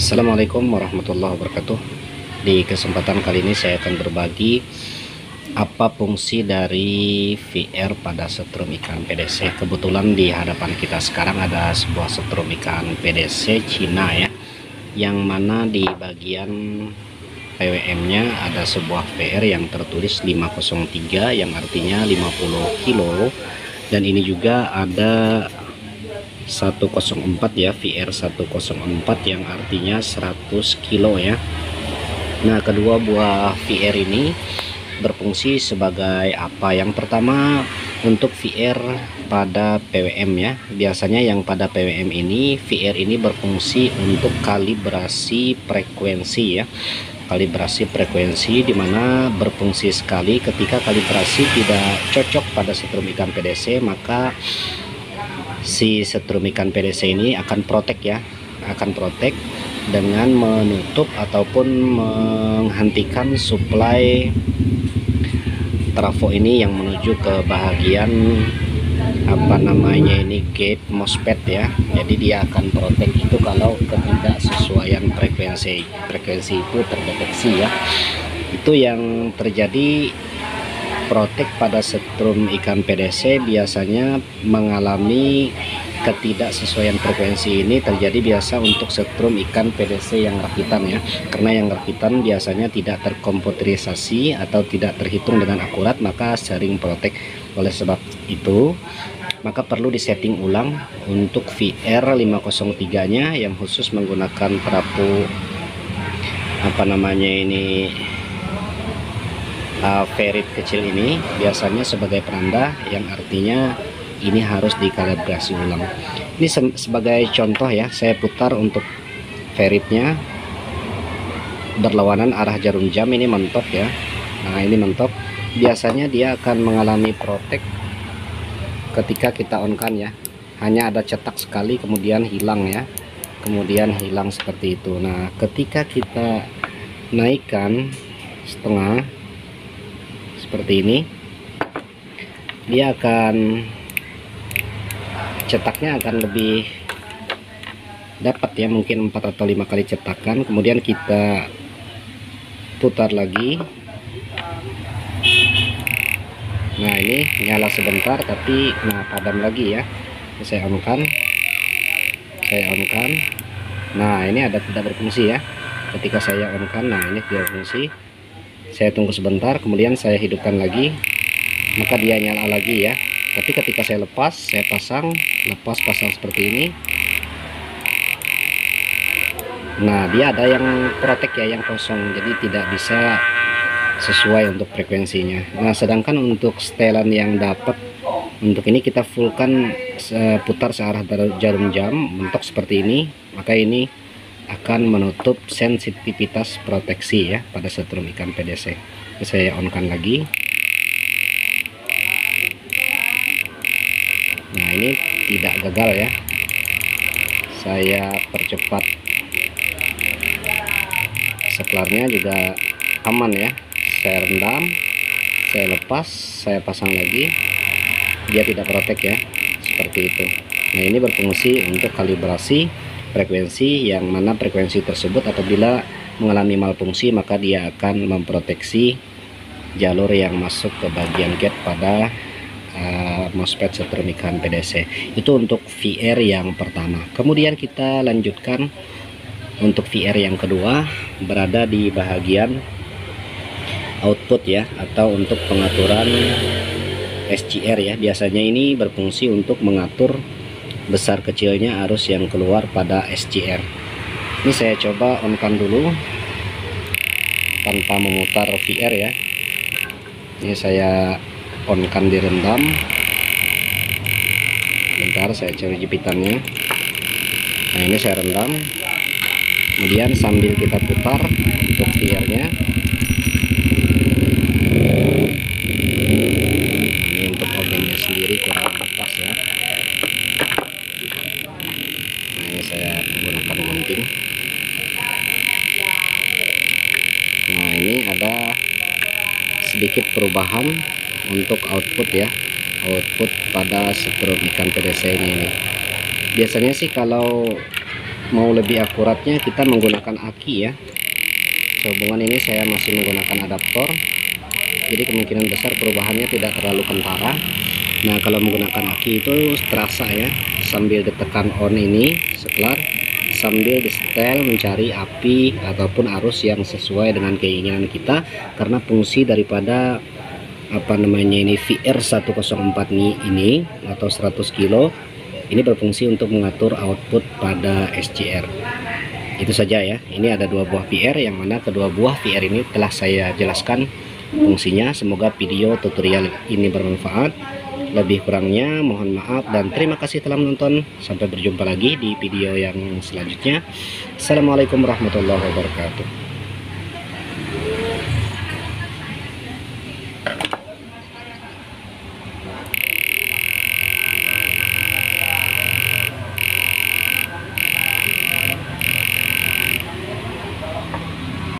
Assalamualaikum warahmatullahi wabarakatuh. Di kesempatan kali ini saya akan berbagi apa fungsi dari VR pada setrum ikan PDC. Kebetulan di hadapan kita sekarang ada sebuah setrum ikan PDC Cina ya, yang mana di bagian PWM-nya ada sebuah VR yang tertulis 503 yang artinya 50 kilo, dan ini juga ada 104 ya, VR 104 yang artinya 100 kilo ya. Nah, kedua buah VR ini berfungsi sebagai apa? Yang pertama, untuk VR pada PWM ya. Biasanya yang pada PWM ini, VR ini berfungsi untuk kalibrasi frekuensi ya. Kalibrasi frekuensi, dimana berfungsi sekali ketika kalibrasi tidak cocok pada setrum ikan PDC, maka si setrum ikan PDC ini akan protek ya, akan protek dengan menutup ataupun menghentikan suplai trafo ini yang menuju ke bahagian apa namanya ini, gate MOSFET ya. Jadi dia akan protek itu kalau ketidaksesuaian frekuensi itu terdeteksi ya. Itu yang terjadi. Protek pada setrum ikan PDC biasanya mengalami ketidaksesuaian frekuensi. Ini terjadi biasa untuk setrum ikan PDC yang rakitan ya, karena yang rakitan biasanya tidak terkomputerisasi atau tidak terhitung dengan akurat, maka sering protek. Oleh sebab itu, maka perlu disetting ulang untuk VR 503 nya yang khusus menggunakan trafo apa namanya ini, ferit kecil ini biasanya sebagai penanda yang artinya ini harus dikalibrasi ulang. Ini sebagai contoh ya, saya putar untuk feritnya berlawanan arah jarum jam, ini mentok ya. Nah, ini mentok, biasanya dia akan mengalami protek ketika kita on kan ya, hanya ada cetak sekali kemudian hilang ya, kemudian hilang seperti itu. Nah, ketika kita naikkan setengah seperti ini, dia akan cetaknya akan lebih dapat ya, mungkin 4 atau 5 kali cetakan. Kemudian kita putar lagi. Nah, ini nyala sebentar tapi padam lagi ya. Saya on kan, nah ini ada tidak berfungsi ya. Ketika saya on kan, nah ini tidak berfungsi. Saya tunggu sebentar, kemudian saya hidupkan lagi, maka dia nyala lagi ya. Tapi ketika saya lepas, saya pasang seperti ini. Nah, dia ada yang protek ya, yang kosong, jadi tidak bisa sesuai untuk frekuensinya. Nah, sedangkan untuk setelan yang dapat, untuk ini kita fullkan putar searah jarum jam, bentuk seperti ini, maka ini akan menutup sensitivitas proteksi ya pada setrum ikan PDC. Saya on kan lagi. Nah, ini tidak gagal ya. Saya percepat saklarnya juga aman ya. Saya rendam, saya lepas, saya pasang lagi, dia tidak protek ya, seperti itu. Nah, ini berfungsi untuk kalibrasi frekuensi, yang mana frekuensi tersebut apabila mengalami malfungsi maka dia akan memproteksi jalur yang masuk ke bagian gate pada MOSFET setrum ikan PDC. Itu untuk VR yang pertama. Kemudian kita lanjutkan untuk VR yang kedua, berada di bahagian output ya, atau untuk pengaturan SCR ya. Biasanya ini berfungsi untuk mengatur besar kecilnya arus yang keluar pada SCR. Ini saya coba on kan dulu tanpa memutar VR ya. Ini saya on kan direndam. Bentar, saya cari jepitannya. Nah, ini saya rendam, kemudian sambil kita putar untuk VR nya. Ini untuk obengnya sendiri kurang pas ya. Saya menggunakan gunting. Nah, ini ada sedikit perubahan untuk output ya, output pada setrum ikan PDC ini. Biasanya sih kalau mau lebih akuratnya kita menggunakan aki ya. Sehubungan ini saya masih menggunakan adaptor, jadi kemungkinan besar perubahannya tidak terlalu kentara. Nah kalau menggunakan aki itu terasa ya, sambil ditekan on ini seklar, sambil disetel mencari api ataupun arus yang sesuai dengan keinginan kita, karena fungsi daripada ini VR 104 ini atau 100 kilo ini berfungsi untuk mengatur output pada SCR. Itu saja ya. Ini ada 2 buah VR, yang mana kedua buah VR ini telah saya jelaskan fungsinya. Semoga video tutorial ini bermanfaat. Lebih kurangnya mohon maaf dan terima kasih telah menonton. Sampai berjumpa lagi di video yang selanjutnya. Assalamualaikum warahmatullahi wabarakatuh.